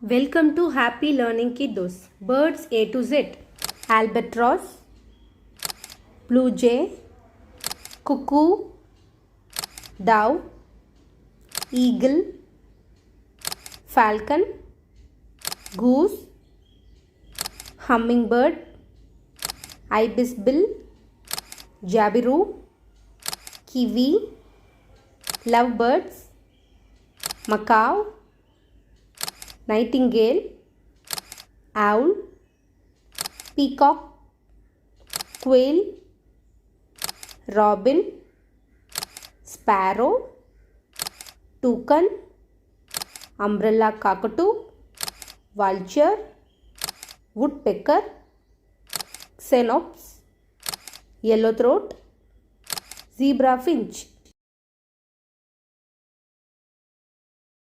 Welcome to Happy Learning Kiddos. Birds A to Z. Albatross, blue jay, cuckoo, dove, eagle, falcon, goose, hummingbird, ibisbill, jabiru, kiwi, lovebirds, macaw, nightingale, owl, peacock, quail, robin, sparrow, toucan, umbrella cockatoo, vulture, woodpecker, xenops, yellowthroat, zebra finch.